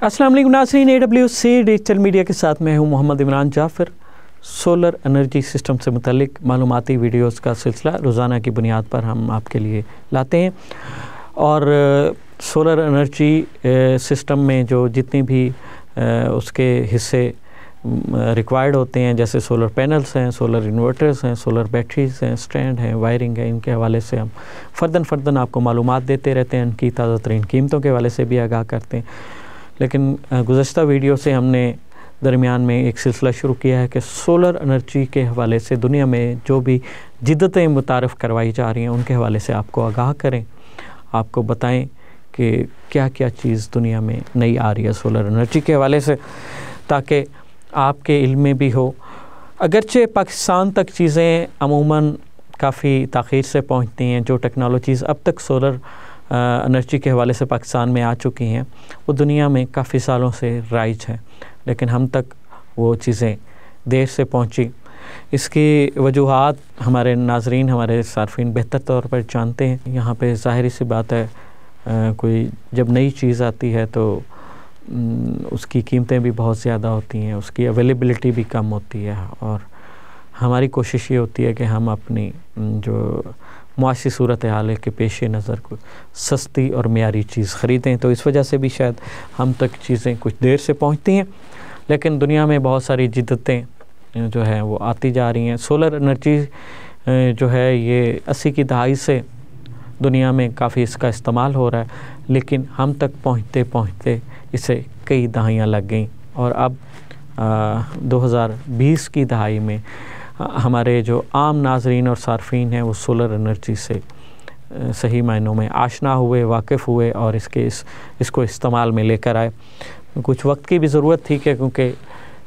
अस्सलाम वालेकुम नाज़रीन, AWC डिजिटल मीडिया के साथ मैं हूं Mohammad Imran Jafar. Solar energy system से मुतल्लिक मालूमाती वीडियोस का सिलसिला रोज़ाना की बुनियाद पर हम आपके लिए लाते हैं और सोलर एनर्जी सिस्टम में जो जितनी भी उसके हिस्से रिक्वायर्ड होते हैं, जैसे सोलर पैनल्स हैं, सोलर इन्वर्टर्स हैं, सोलर बैटरीज़ हैं, स्टैंड हैं, वायरिंग है, इनके हवाले से हम फ़र्दन आपको मालूमात देते रहते हैं। इनकी ताज़ा तरीन कीमतों के हवाले से भी आगाह करते हैं। लेकिन गुज़श्ता वीडियो से हमने दरमियान में एक सिलसिला शुरू किया है कि सोलर एनर्जी के हवाले से दुनिया में जो भी जिद्दतें मुतारफ़ करवाई जा रही हैं उनके हवाले से आपको आगाह करें, आपको बताएं कि क्या क्या चीज़ दुनिया में नई आ रही है सोलर एनर्जी के हवाले से, ताकि आपके इल्म में भी हो। अगरचे पाकिस्तान तक चीज़ें अमूमन काफ़ी ताख़ीर से पहुंचती हैं, जो टेक्नोलॉजीज़ अब तक सोलर एनर्जी के हवाले से पाकिस्तान में आ चुकी हैं वो दुनिया में काफ़ी सालों से राइज है, लेकिन हम तक वो चीज़ें देर से पहुंची। इसकी वजूहात हमारे नाजरीन, हमारे सार्फिन बेहतर तौर पर जानते हैं। यहाँ पे ज़ाहिर सी बात है, कोई जब नई चीज़ आती है तो उसकी कीमतें भी बहुत ज़्यादा होती हैं, उसकी अवेलेबिलिटी भी कम होती है और हमारी कोशिश ये होती है कि हम अपनी जो मुआशी सूरत हाल के पेश नज़र को सस्ती और मेयारी चीज़ ख़रीदें। तो इस वजह से भी शायद हम तक चीज़ें कुछ देर से पहुंचती हैं, लेकिन दुनिया में बहुत सारी जिद्दतें जो हैं वो आती जा रही हैं। सोलर एनर्जी जो है ये 80 की दहाई से दुनिया में काफ़ी इसका इस्तेमाल हो रहा है, लेकिन हम तक पहुँचते पहुँचते इसे कई दहाइयाँ लग गई और अब 2020 की दहाई में हमारे जो आम नाजरीन और सार्फिन हैं वो सोलर एनर्जी से सही मायनों में आशना हुए, वाकिफ़ हुए और इसको इस्तेमाल में लेकर आए। कुछ वक्त की भी ज़रूरत थी क्योंकि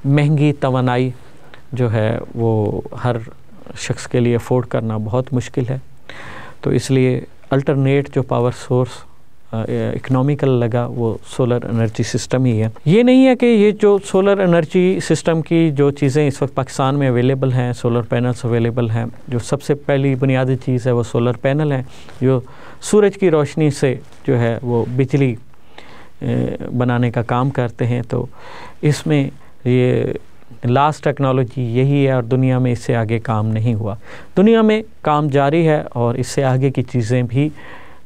महंगी तवानाई जो है वो हर शख्स के लिए अफोर्ड करना बहुत मुश्किल है, तो इसलिए अल्टरनेट जो पावर सोर्स इकनॉमिकल लगा वो सोलर एनर्जी सिस्टम ही है। ये नहीं है कि ये जो सोलर एनर्जी सिस्टम की जो चीज़ें इस वक्त पाकिस्तान में अवेलेबल हैं, सोलर पैनल्स अवेलेबल हैं, जो सबसे पहली बुनियादी चीज़ है वो सोलर पैनल है, जो सूरज की रोशनी से जो है वो बिजली बनाने का काम करते हैं। तो इसमें ये लास्ट टेक्नोलॉजी यही है और दुनिया में इससे आगे काम नहीं हुआ। दुनिया में काम जारी है और इससे आगे की चीज़ें भी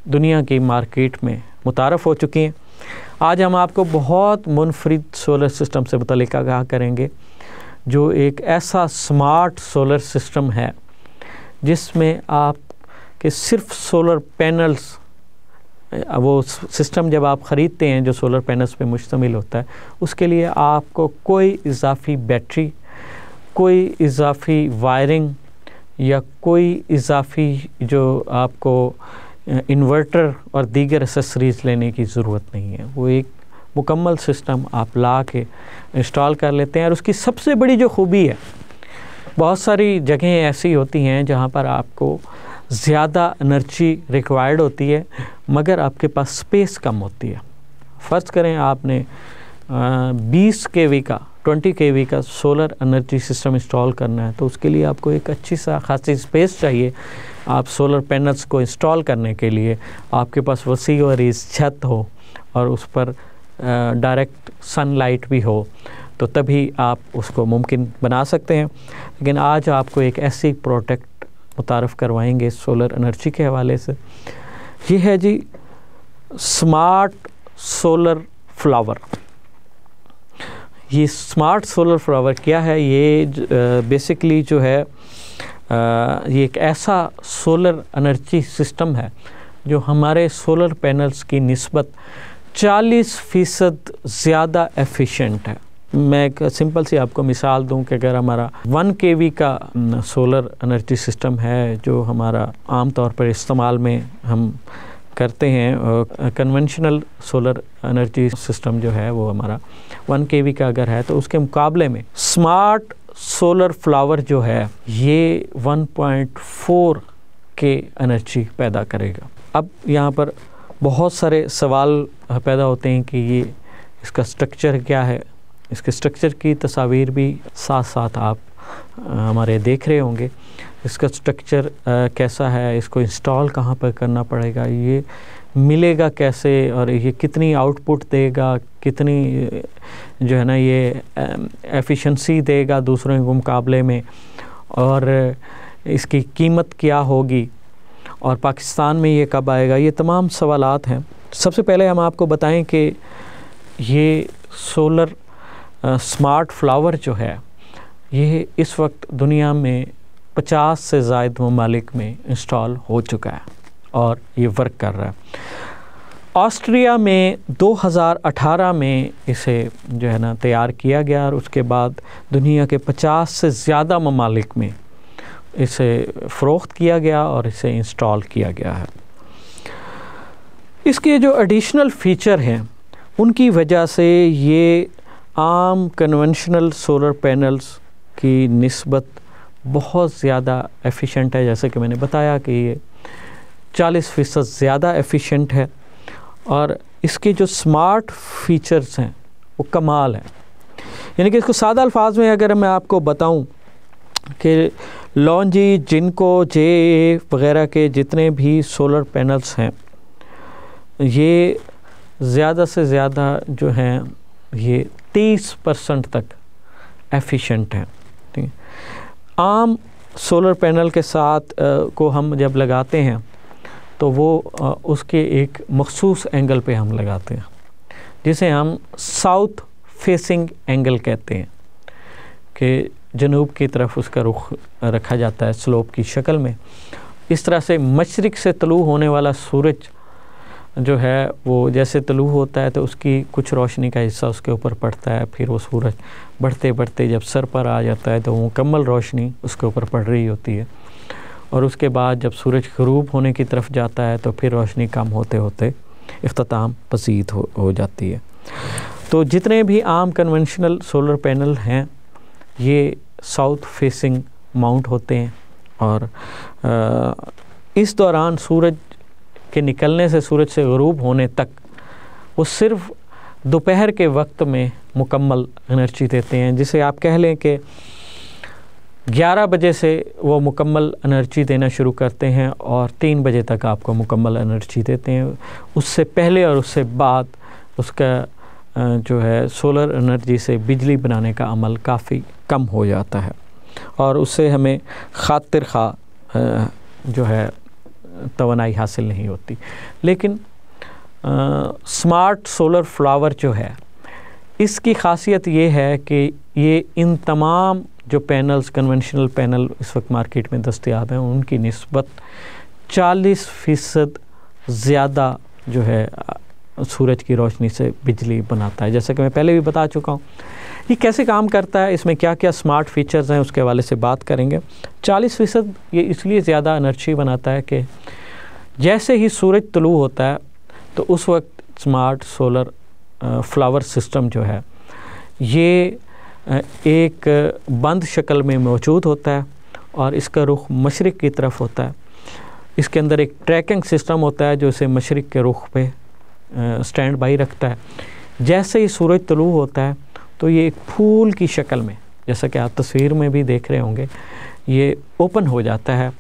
दुनिया की मार्केट में मुतारफ़ हो चुकी हैं। आज हम आपको बहुत मुनफरिद सोलर सिस्टम से मुतल्लिक़ आगाह करेंगे, जो एक ऐसा स्मार्ट सोलर सिस्टम है जिसमें आप के सिर्फ सोलर पैनल्स, वो सिस्टम जब आप ख़रीदते हैं जो सोलर पैनल्स पे मुश्तमिल होता है, उसके लिए आपको कोई इजाफ़ी बैटरी, कोई इजाफ़ी वायरिंग या कोई इजाफ़ी जो आपको इन्वर्टर और दीगर एसेसरीज़ लेने की ज़रूरत नहीं है। वो एक मुकम्मल सिस्टम आप ला के इंस्टॉल कर लेते हैं। और उसकी सबसे बड़ी जो खूबी है, बहुत सारी जगहें ऐसी होती हैं जहाँ पर आपको ज़्यादा एनर्जी रिक्वायर्ड होती है मगर आपके पास स्पेस कम होती है। फ़र्ज़ करें आपने 20 kV का 20 kV का सोलर एनर्जी सिस्टम इंस्टॉल करना है, तो उसके लिए आपको एक अच्छी खासी स्पेस चाहिए। आप सोलर पैनल्स को इंस्टॉल करने के लिए आपके पास वसी और इस छत हो और उस पर डायरेक्ट सनलाइट भी हो, तो तभी आप उसको मुमकिन बना सकते हैं। लेकिन आज आपको एक ऐसी प्रोडक्ट मुतारफ़ करवाएंगे सोलर एनर्जी के हवाले से। ये है जी स्मार्ट सोलर फ्लावर। ये स्मार्ट सोलर फ्लावर क्या है? ये बेसिकली जो है ये एक ऐसा सोलर एनर्जी सिस्टम है जो हमारे सोलर पैनल्स की निस्बत 40% ज़्यादा एफिशिएंट है। मैं एक सिंपल सी आपको मिसाल दूं कि अगर हमारा 1 kV का सोलर एनर्जी सिस्टम है जो हमारा आम तौर पर इस्तेमाल में हम करते हैं, कन्वेंशनल सोलर एनर्जी सिस्टम जो है वो हमारा 1 kV का अगर है, तो उसके मुकाबले में स्मार्ट सोलर फ्लावर जो है ये 1.4 के एनर्जी पैदा करेगा। अब यहाँ पर बहुत सारे सवाल पैदा होते हैं कि ये इसका स्ट्रक्चर क्या है। इसके स्ट्रक्चर की तस्वीर भी साथ साथ आप हमारे देख रहे होंगे। इसका स्ट्रक्चर कैसा है, इसको इंस्टॉल कहाँ पर करना पड़ेगा, ये मिलेगा कैसे, और ये कितनी आउटपुट देगा, कितनी जो है ना ये एफिशिएंसी देगा दूसरों के मुकाबले में, और इसकी कीमत क्या होगी, और पाकिस्तान में ये कब आएगा, ये तमाम सवालात हैं। सबसे पहले हम आपको बताएं कि ये सोलर स्मार्ट फ्लावर जो है ये इस वक्त दुनिया में 50 से ज़ायद ममालिक में इंस्टॉल हो चुका है और ये वर्क कर रहा है। ऑस्ट्रिया में 2018 में इसे जो है ना तैयार किया गया और उसके बाद दुनिया के 50 से ज़्यादा ममालिक में इसे फ़रोख्त किया गया और इसे इंस्टॉल किया गया है। इसके जो एडिशनल फ़ीचर हैं उनकी वजह से ये आम कन्वेंशनल सोलर पैनल्स की निस्बत बहुत ज़्यादा एफिशिएंट है। जैसे कि मैंने बताया कि ये 40% ज़्यादा एफिशिएंट है और इसके जो स्मार्ट फीचर्स हैं वो कमाल हैं। यानी कि इसको सादा अल्फाज में अगर मैं आपको बताऊं कि लॉन्जी, जिनको, जे वगैरह के जितने भी सोलर पैनल्स हैं ये ज़्यादा से ज़्यादा जो हैं ये 30% तक एफिशिएंट हैं। ठीक है, आम सोलर पैनल के साथ को हम जब लगाते हैं तो वो उसके एक मखसूस एंगल पे हम लगाते हैं जिसे हम साउथ फेसिंग एंगल कहते हैं, कि जनूब की तरफ उसका रुख रखा जाता है स्लोप की शक्ल में। इस तरह से मशरिक़ से तलू होने वाला सूरज जो है वो जैसे तलू होता है तो उसकी कुछ रोशनी का हिस्सा उसके ऊपर पड़ता है, फिर वो सूरज बढ़ते बढ़ते जब सर पर आ जाता है तो मुकम्मल रोशनी उसके ऊपर पड़ रही होती है, और उसके बाद जब सूरज ग़रूब होने की तरफ जाता है तो फिर रोशनी कम होते होते इख्तिताम पसीद हो जाती है। तो जितने भी आम कन्वेंशनल सोलर पैनल हैं ये साउथ फेसिंग माउंट होते हैं, और इस दौरान सूरज के निकलने से सूरज से ग़रूब होने तक वो सिर्फ़ दोपहर के वक्त में मुकम्मल एनर्जी देते हैं, जिसे आप कह लें कि 11 बजे से वो मुकम्मल एनर्जी देना शुरू करते हैं और 3 बजे तक आपको मुकम्मल एनर्जी देते हैं। उससे पहले और उससे बाद उसका जो है सोलर एनर्जी से बिजली बनाने का अमल काफ़ी कम हो जाता है और उससे हमें खातिर खा जो है तवानाई हासिल नहीं होती। लेकिन स्मार्ट सोलर फ्लावर जो है इसकी ख़ासियत ये है कि ये इन तमाम जो पैनल्स कन्वेंशनल पैनल इस वक्त मार्केट में दस्तयाब हैं उनकी निस्बत 40% ज़्यादा जो है सूरज की रोशनी से बिजली बनाता है। जैसे कि मैं पहले भी बता चुका हूँ ये कैसे काम करता है, इसमें क्या क्या स्मार्ट फीचर्स हैं उसके हवाले से बात करेंगे। 40% ये इसलिए ज़्यादा एनर्जी बनाता है कि जैसे ही सूरज तुलू होता है तो उस वक्त स्मार्ट सोलर फ्लावर सिस्टम जो है ये एक बंद शक्ल में मौजूद होता है और इसका रुख मशरिक़ की तरफ होता है। इसके अंदर एक ट्रैकिंग सिस्टम होता है जो इसे मशरिक़ के रुख पे स्टैंड बाई रखता है। जैसे ही सूरज तुलू होता है तो ये एक फूल की शक्ल में, जैसा कि आप तस्वीर में भी देख रहे होंगे, ये ओपन हो जाता है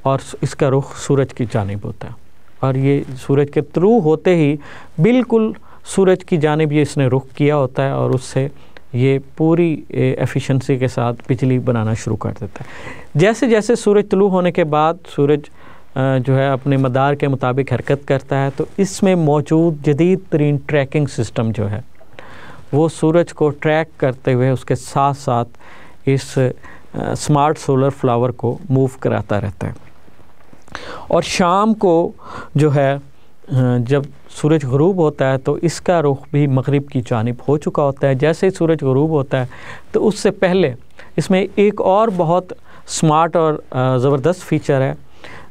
और इसका रुख सूरज की जानिब होता है और ये सूरज के तुलू होते ही बिल्कुल सूरज की जानिब ये इसने रुख किया होता है और उससे ये पूरी एफिशिएंसी के साथ बिजली बनाना शुरू कर देता है। जैसे जैसे सूरज तुलू होने के बाद सूरज जो है अपने मदार के मुताबिक हरकत करता है तो इसमें मौजूद जदीद तरीन ट्रैकिंग सिस्टम जो है वो सूरज को ट्रैक करते हुए उसके साथ साथ इस स्मार्ट सोलर फ्लावर को मूव कराता रहता है। और शाम को जो है जब सूरज ग़रूब होता है तो इसका रुख भी मग़रिब की जानिब हो चुका होता है। जैसे ही सूरज ग़रूब होता है तो उससे पहले इसमें एक और बहुत स्मार्ट और ज़बरदस्त फ़ीचर है।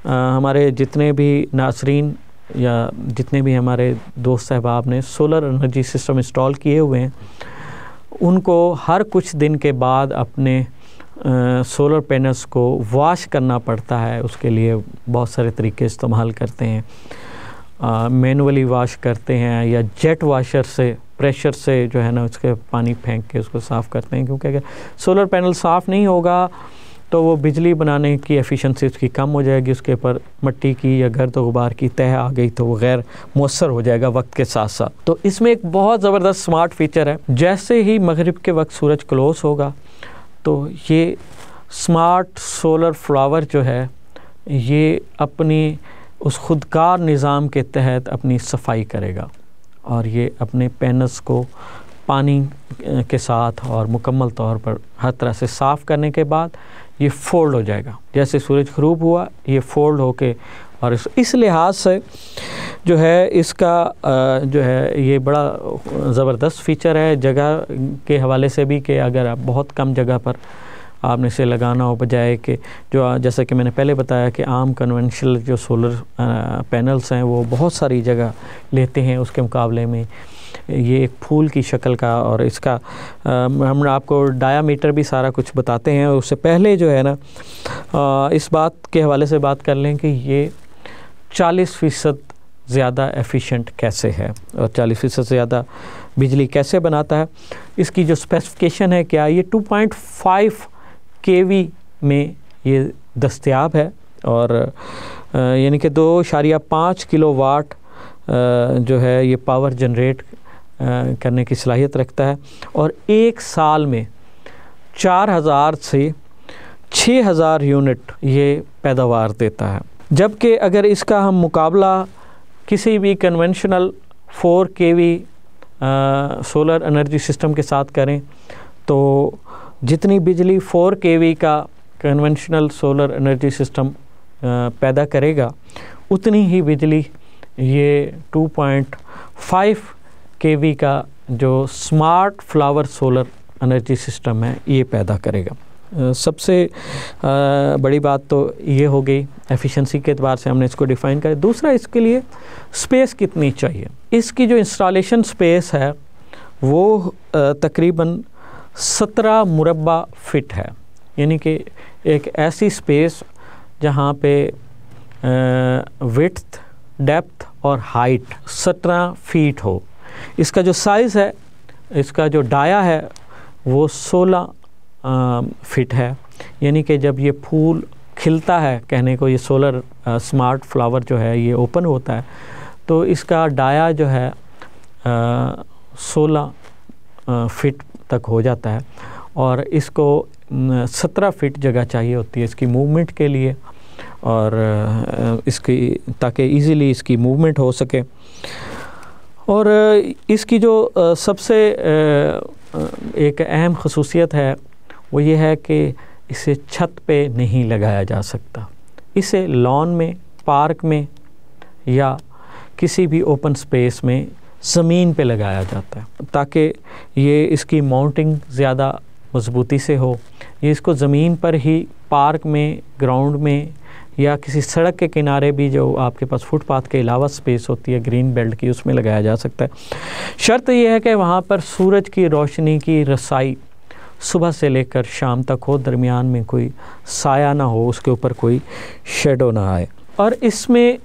हमारे जितने भी नाज़रीन या जितने भी हमारे दोस्त अहबाब ने सोलर एनर्जी सिस्टम इंस्टॉल किए हुए हैं उनको हर कुछ दिन के बाद अपने सोलर पैनल्स को वॉश करना पड़ता है। उसके लिए बहुत सारे तरीके इस्तेमाल करते हैं, मैनुअली वॉश करते हैं या जेट वाशर से प्रेशर से जो है ना उसके पानी फेंक के उसको साफ़ करते हैं, क्योंकि अगर सोलर पैनल साफ़ नहीं होगा तो वो बिजली बनाने की एफिशिएंसी उसकी कम हो जाएगी, उसके ऊपर मिट्टी की या गर्द गुबार की तह आ गई तो वो गैर मुअस्सर हो जाएगा वक्त के साथ साथ। तो इसमें एक बहुत ज़बरदस्त स्मार्ट फीचर है, जैसे ही मगरिब के वक्त सूरज क्लोज होगा तो ये स्मार्ट सोलर फ्लावर जो है ये अपनी उस खुदकार निज़ाम के तहत अपनी सफाई करेगा और ये अपने पैनल्स को पानी के साथ और मुकम्मल तौर पर हर तरह से साफ़ करने के बाद ये फोल्ड हो जाएगा। जैसे सूरज ग़रूब हुआ ये फोल्ड होके, और इस लिहाज से जो है इसका जो है ये बड़ा ज़बरदस्त फ़ीचर है जगह के हवाले से भी, कि अगर आप बहुत कम जगह पर आपने इसे लगाना हो, बजाय कि जो जैसा कि मैंने पहले बताया कि आम कन्वेंशनल जो सोलर पैनल्स हैं वो बहुत सारी जगह लेते हैं, उसके मुकाबले में ये एक फूल की शक्ल का, और इसका हम आपको डायामीटर भी सारा कुछ बताते हैं। उससे पहले जो है ना इस बात के हवाले से बात कर लें कि ये 40% ज़्यादा एफिशिएंट कैसे है और 40% ज़्यादा बिजली कैसे बनाता है। इसकी जो स्पेसिफिकेशन है क्या, ये 2.5 kV में ये दस्तयाब है और यानी कि 2.5 किलोवाट जो है ये पावर जनरेट करने की सलाहियत रखता है और एक साल में 4000 से 6000 यूनिट ये पैदावार देता है। जबकि अगर इसका हम मुकाबला किसी भी conventional 4 kV solar energy system के साथ करें तो जितनी बिजली 4 kV का कन्वेंशनल सोलर एनर्जी सिस्टम पैदा करेगा उतनी ही बिजली ये 2.5 kV का जो smart flower solar energy system है ये पैदा करेगा। सबसे बड़ी बात तो ये हो गई, एफिशिएंसी के एतबार से हमने इसको डिफ़ाइन करें। दूसरा, इसके लिए स्पेस कितनी चाहिए। इसकी जो इंस्टॉलेशन स्पेस है वो तकरीबन 17 मुरब्बा फिट है, यानी कि एक ऐसी स्पेस जहाँ पे विड्थ, डेप्थ और हाइट 17 फीट हो। इसका जो साइज़ है, इसका जो डाया है वो 16 फिट है, यानी कि जब ये फूल खिलता है, कहने को ये सोलर स्मार्ट फ्लावर जो है ये ओपन होता है तो इसका डाया जो है 16 फिट तक हो जाता है और इसको 17 फिट जगह चाहिए होती है इसकी मूवमेंट के लिए और इसकी ताकि इजीली इसकी मूवमेंट हो सके। और इसकी जो सबसे एक अहम खसूसियत है वो ये है कि इसे छत पे नहीं लगाया जा सकता, इसे लॉन में, पार्क में या किसी भी ओपन स्पेस में ज़मीन पे लगाया जाता है ताकि ये इसकी माउंटिंग ज़्यादा मजबूती से हो। ये इसको ज़मीन पर ही पार्क में, ग्राउंड में या किसी सड़क के किनारे भी जो आपके पास फुटपाथ के अलावा स्पेस होती है ग्रीन बेल्ट की, उसमें लगाया जा सकता है। शर्त यह है कि वहाँ पर सूरज की रोशनी की रसाई सुबह से लेकर शाम तक हो, दरमियान में कोई साया ना हो, उसके ऊपर कोई शेडो ना आए। और इसमें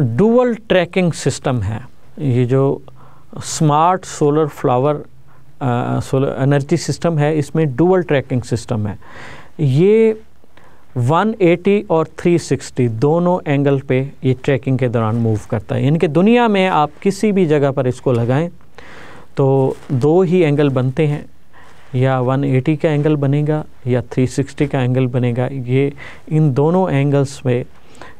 डुअल ट्रैकिंग सिस्टम है। ये जो smart solar flower solar energy system है इसमें डुअल ट्रैकिंग सिस्टम है। ये 180 और 360 दोनों एंगल पे ये ट्रैकिंग के दौरान मूव करता है, यानी कि दुनिया में आप किसी भी जगह पर इसको लगाएं तो दो ही एंगल बनते हैं, या 180 का एंगल बनेगा या 360 का एंगल बनेगा। ये इन दोनों एंगल्स में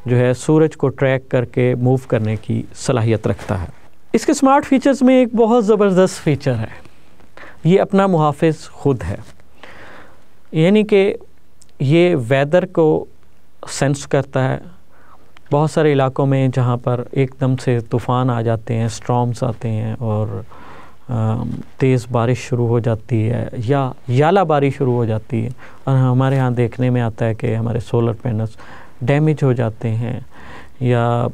जो है सूरज को ट्रैक करके मूव करने की सलाहियत रखता है। इसके स्मार्ट फीचर्स में एक बहुत ज़बरदस्त फीचर है, ये अपना मुहाफ़िज़ खुद है, यानी कि ये वेदर को सेंस करता है। बहुत सारे इलाकों में जहाँ पर एकदम से तूफ़ान आ जाते हैं, स्टॉर्म्स आते हैं और तेज़ बारिश शुरू हो जाती है या याला बारिश शुरू हो जाती है और हमारे यहाँ देखने में आता है कि हमारे सोलर पैनल्स डैमेज हो जाते हैं या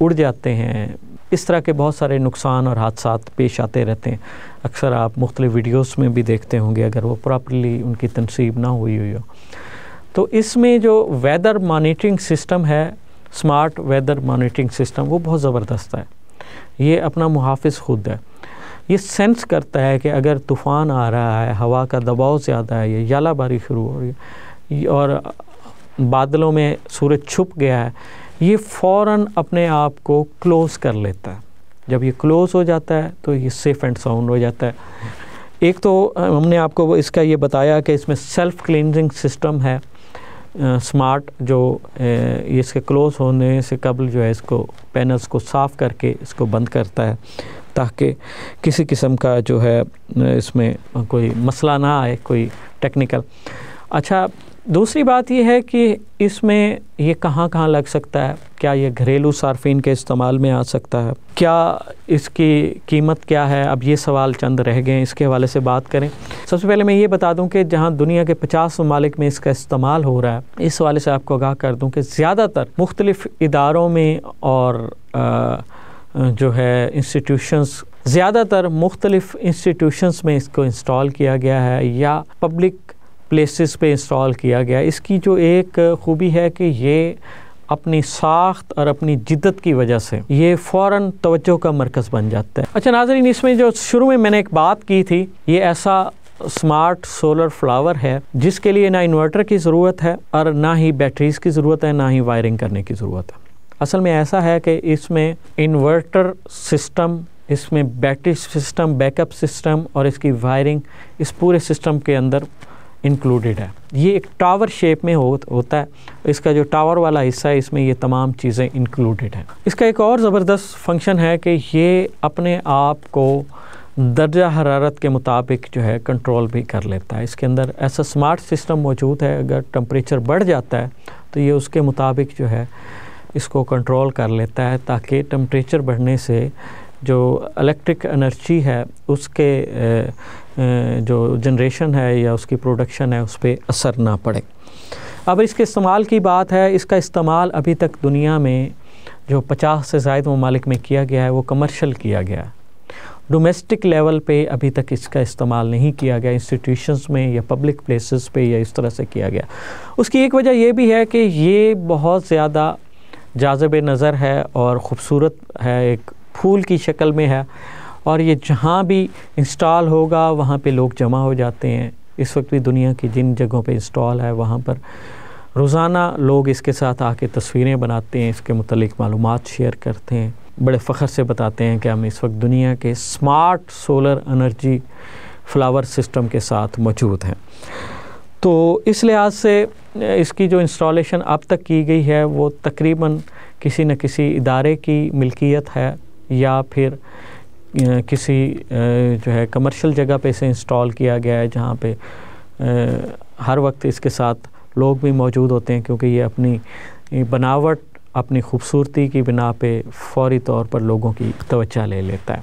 उड़ जाते हैं। इस तरह के बहुत सारे नुकसान और हादसात पेश आते रहते हैं। अक्सर आप मुख्तलिफ़ वीडियोस में भी देखते होंगे अगर वो प्रॉपर्ली उनकी तनसीब ना हुई हो। तो इसमें जो वेदर मॉनिटरिंग सिस्टम है, स्मार्ट वेदर मॉनिटरिंग सिस्टम, वो बहुत ज़बरदस्त है। ये अपना मुहाफ़िज़ खुद है। ये सेंस करता है कि अगर तूफ़ान आ रहा है, हवा का दबाव ज़्यादा है, ये याला बारी शुरू हो रही है, और बादलों में सूरज छुप गया है, ये फ़ौरन अपने आप को क्लोज़ कर लेता है। जब ये क्लोज़ हो जाता है तो ये सेफ़ एंड साउंड हो जाता है। एक तो हमने आपको इसका ये बताया कि इसमें सेल्फ़ क्लींजिंग सिस्टम है स्मार्ट, जो इसके क्लोज़ होने से कबल जो है इसको पैनल्स को साफ़ करके इसको बंद करता है ताकि किसी किस्म का जो है इसमें कोई मसला ना आए, कोई टेक्निकल। अच्छा, दूसरी बात ये है कि इसमें ये कहाँ कहाँ लग सकता है, क्या ये घरेलू सार्फिन के इस्तेमाल में आ सकता है, क्या इसकी कीमत क्या है, अब ये सवाल चंद रह गए हैं, इसके हवाले से बात करें। सबसे पहले मैं ये बता दूं कि जहां दुनिया के 50 ममालिक में इसका इस्तेमाल हो रहा है, इस हवाले से आपको आगाह कर दूं कि ज़्यादातर मुख्तलिफ़ इदारों में और जो है इंस्टीट्यूशंस, ज़्यादातर मुख्तलिफ़ इंस्टीट्यूशंस में इसको इंस्टॉल किया गया है या पब्लिक प्लेसेस पे इंस्टॉल किया गया। इसकी जो एक ख़ूबी है कि ये अपनी साख्त और अपनी जिद्दत की वजह से ये फ़ौरन तवज्जो का मरकज़ बन जाता है। अच्छा नाज़रीन, इसमें जो शुरू में मैंने एक बात की थी, ये ऐसा स्मार्ट सोलर फ्लावर है जिसके लिए ना इन्वर्टर की ज़रूरत है और ना ही बैटरीज़ की ज़रूरत है, ना ही वायरिंग करने की ज़रूरत है। असल में ऐसा है कि इसमें इन्वर्टर सिस्टम, इसमें बैटरी सिस्टम, बैकअप सिस्टम और इसकी वायरिंग इस पूरे सिस्टम के अंदर इंक्लूडेड है। ये एक टावर शेप में होता है। इसका जो टावर वाला हिस्सा है, इसमें ये तमाम चीज़ें इंक्लूडेड हैं। इसका एक और ज़बरदस्त फंक्शन है कि ये अपने आप को दर्जा हरारत के मुताबिक जो है कंट्रोल भी कर लेता है। इसके अंदर ऐसा स्मार्ट सिस्टम मौजूद है, अगर टेम्परेचर बढ़ जाता है तो ये उसके मुताबिक जो है इसको कंट्रोल कर लेता है ताकि टेम्परेचर बढ़ने से जो इलेक्ट्रिक एनर्जी है उसके जो जनरेशन है या उसकी प्रोडक्शन है उस पर असर ना पड़े। अब इसके इस्तेमाल की बात है, इसका इस्तेमाल अभी तक दुनिया में जो 50 से ज़ायद ममालिक में किया गया है वो कमर्शियल किया गया है। डोमेस्टिक लेवल पे अभी तक इसका इस्तेमाल नहीं किया गया, इंस्टीट्यूशंस में या पब्लिक प्लेसेस पे या इस तरह से किया गया। उसकी एक वजह ये भी है कि ये बहुत ज़्यादा जाज़िब नज़र है और ख़ूबसूरत है, एक फूल की शक्ल में है और ये जहाँ भी इंस्टॉल होगा वहाँ पे लोग जमा हो जाते हैं। इस वक्त भी दुनिया की जिन जगहों पे इंस्टॉल है वहाँ पर रोज़ाना लोग इसके साथ आके तस्वीरें बनाते हैं, इसके मुतल्लिक मालूमात शेयर करते हैं, बड़े फ़ख्र से बताते हैं कि हम इस वक्त दुनिया के smart solar energy flower system के साथ मौजूद हैं। तो इस लिहाज से इसकी जो इंस्टॉलेशन अब तक की गई है वो तकरीबन किसी न किसी इदारे की मिल्कियत है या फिर किसी जो है कमर्शियल जगह पे इसे इंस्टॉल किया गया है जहाँ पे हर वक्त इसके साथ लोग भी मौजूद होते हैं, क्योंकि ये अपनी बनावट, अपनी खूबसूरती की बिना पे फ़ौरी तौर पर लोगों की तवज्जो ले लेता है।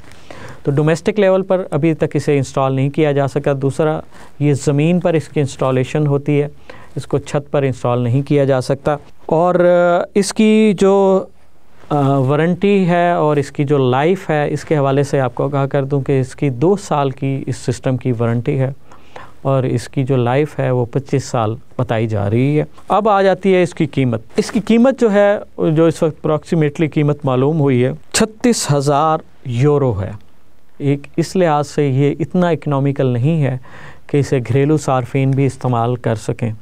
तो डोमेस्टिक लेवल पर अभी तक इसे इंस्टॉल नहीं किया जा सका। दूसरा, ये ज़मीन पर इसकी इंस्टॉलेशन होती है, इसको छत पर इंस्टॉल नहीं किया जा सकता। और इसकी जो वारंटी है और इसकी जो लाइफ है, इसके हवाले से आपको कहा कर दूं कि इसकी 2 साल की इस सिस्टम की वारंटी है और इसकी जो लाइफ है वो 25 साल बताई जा रही है। अब आ जाती है इसकी कीमत। इसकी कीमत जो है, जो इस वक्त अप्रॉक्सीमेटली कीमत मालूम हुई है, 36,000 यूरो है। एक इस लिहाज से ये इतना इकनॉमिकल नहीं है कि इसे घरेलू सार्फिन भी इस्तेमाल कर सकें,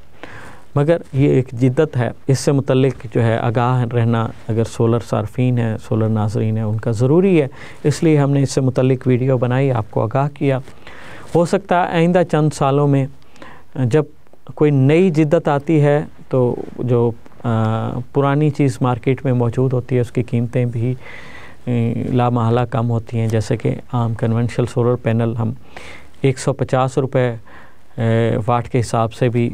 मगर ये एक जिद्दत है। इससे मुतल्लिक जो है आगाह रहना, अगर सोलर सार्फिन है, सोलर नाज़रीन है, उनका ज़रूरी है। इसलिए हमने इससे मुतल्लिक वीडियो बनाई, आपको आगाह किया। हो सकता है आइंदा चंद सालों में जब कोई नई जिद्दत आती है तो जो पुरानी चीज़ मार्केट में मौजूद होती है उसकी कीमतें भी लामहला कम होती हैं। जैसे कि आम कन्वेंशनल सोलर पैनल हम 150 रुपये वाट के हिसाब से भी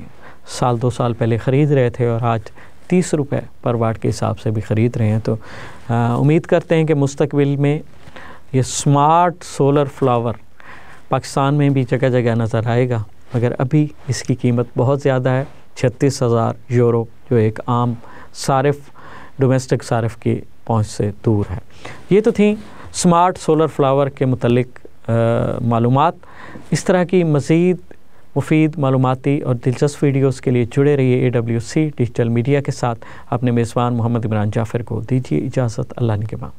साल 2 साल पहले ख़रीद रहे थे और आज 30 रुपये पर वाट के हिसाब से भी ख़रीद रहे हैं। तो उम्मीद करते हैं कि मुस्तकबिल में ये स्मार्ट सोलर फ्लावर पाकिस्तान में भी जगह जगह नज़र आएगा, मगर अभी इसकी कीमत बहुत ज़्यादा है, 36,000 यूरो, जो एक आम सारिफ, डोमेस्टिक सारिफ की पहुंच से दूर है। ये तो थी स्मार्ट सोलर फ्लावर के मुतल्लिक मालूमात। इस तरह की मज़ीद मुफीद मालूमाती और दिलचस्प वीडियोस के लिए जुड़े रहिए AWC डिजिटल मीडिया के साथ। अपने मेज़बान मोहम्मद इमरान जाफ़र को दीजिए इजाज़त। अल्लाह निगहबान।